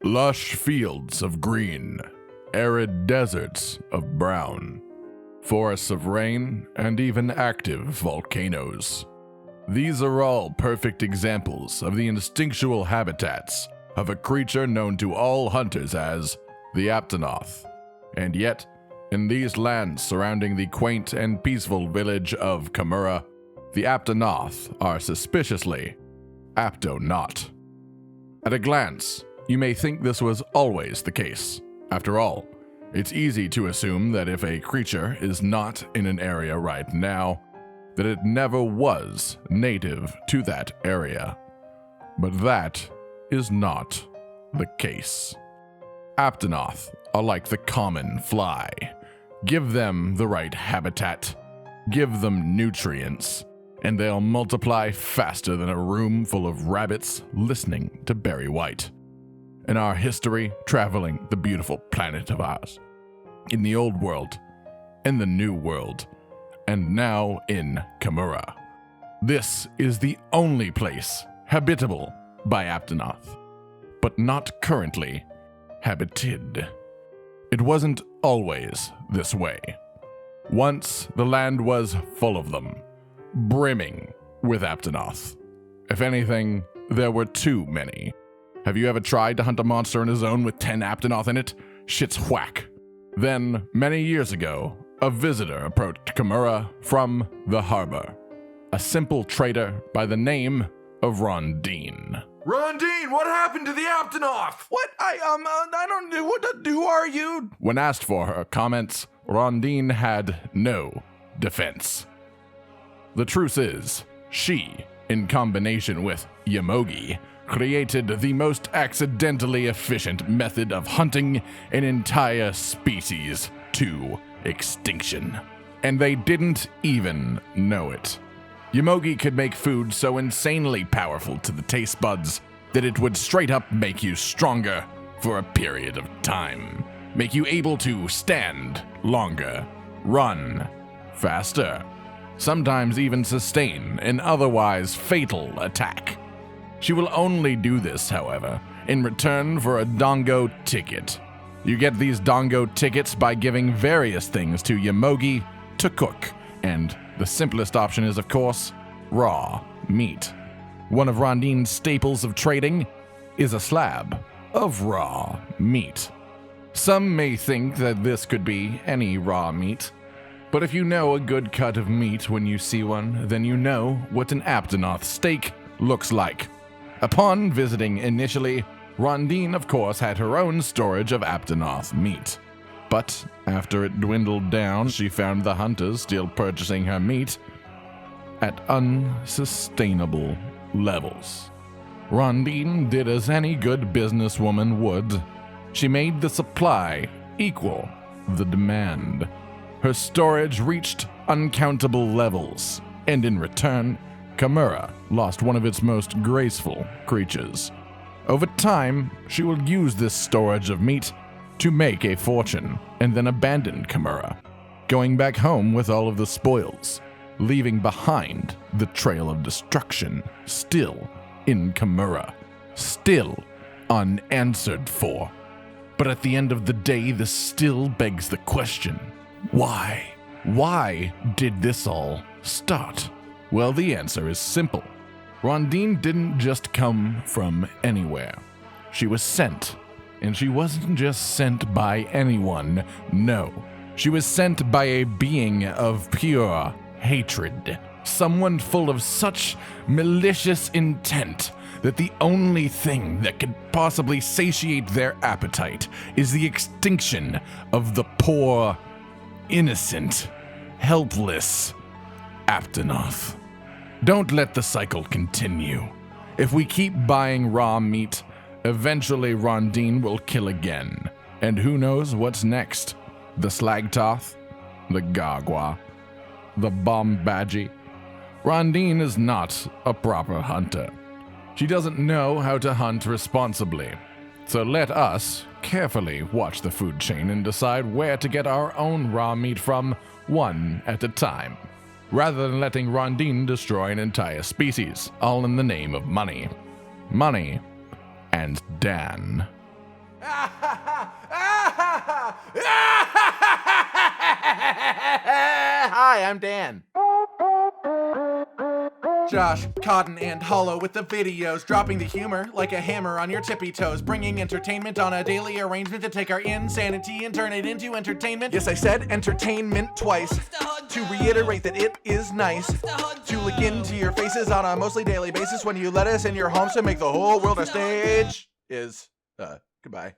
Lush fields of green, arid deserts of brown, forests of rain, and even active volcanoes. These are all perfect examples of the instinctual habitats of a creature known to all hunters as the Aptonoth. And yet, in these lands surrounding the quaint and peaceful village of Kamura, the Aptonoth are suspiciously aptonot. At a glance, you may think this was always the case. After all, it's easy to assume that if a creature is not in an area right now, that it never was native to that area. But that is not the case. Aptonoth are like the common fly. Give them the right habitat, give them nutrients, and they'll multiply faster than a room full of rabbits listening to Barry White. In our history, traveling the beautiful planet of ours, in the old world, in the new world, and now in Kamura. This is the only place habitable by Aptonoth, but not currently habited. It wasn't always this way. Once the land was full of them, brimming with Aptonoth. If anything, there were too many. Have you ever tried to hunt a monster in a zone with 10 Aptonoth in it? Shit's whack. Then, many years ago, a visitor approached Kamura from the harbor. A simple trader by the name of Rondine. Rondine, what happened to the Aptonoth? What? I don't know. Who are you? When asked for her comments, Rondine had no defense. The truth is, she, in combination with Yamogi, created the most accidentally efficient method of hunting an entire species to extinction. And they didn't even know it. Yamogi could make food so insanely powerful to the taste buds that it would straight up make you stronger for a period of time. Make you able to stand longer, run faster, sometimes even sustain an otherwise fatal attack. She will only do this, however, in return for a dongo ticket. You get these dongo tickets by giving various things to Yamogi to cook, and the simplest option is, of course, raw meat. One of Rondine's staples of trading is a slab of raw meat. Some may think that this could be any raw meat, but if you know a good cut of meat when you see one, then you know what an Aptonoth steak looks like. Upon visiting initially, Rondine, of course, had her own storage of Aptonoth meat. But after it dwindled down, she found the hunters still purchasing her meat at unsustainable levels. Rondine did as any good businesswoman would. She made the supply equal the demand. Her storage reached uncountable levels, and in return, Kamura lost one of its most graceful creatures. Over time, she will use this storage of meat to make a fortune, and then abandon Kamura, going back home with all of the spoils, leaving behind the trail of destruction still in Kamura, still unanswered for. But at the end of the day, this still begs the question, why? Why did this all start? Well, the answer is simple. Rondine didn't just come from anywhere. She was sent. And she wasn't just sent by anyone, no. She was sent by a being of pure hatred. Someone full of such malicious intent that the only thing that could possibly satiate their appetite is the extinction of the poor, innocent, helpless Aptonoth. Don't let the cycle continue. If we keep buying raw meat, eventually Rondine will kill again. And who knows what's next? The Slagtoth? The Gagwa? The Bombadji? Rondine is not a proper hunter. She doesn't know how to hunt responsibly. So let us carefully watch the food chain and decide where to get our own raw meat from, one at a time, rather than letting Rondine destroy an entire species, all in the name of money. Money and Dan. Hi, I'm Dan. Josh, Cotton, and Hollow with the videos, dropping the humor like a hammer on your tippy toes, bringing entertainment on a daily arrangement to take our insanity and turn it into entertainment. Yes, I said entertainment twice, to reiterate that it is nice to look into your faces on a mostly daily basis when you let us in your homes to make the whole world a stage. Goodbye.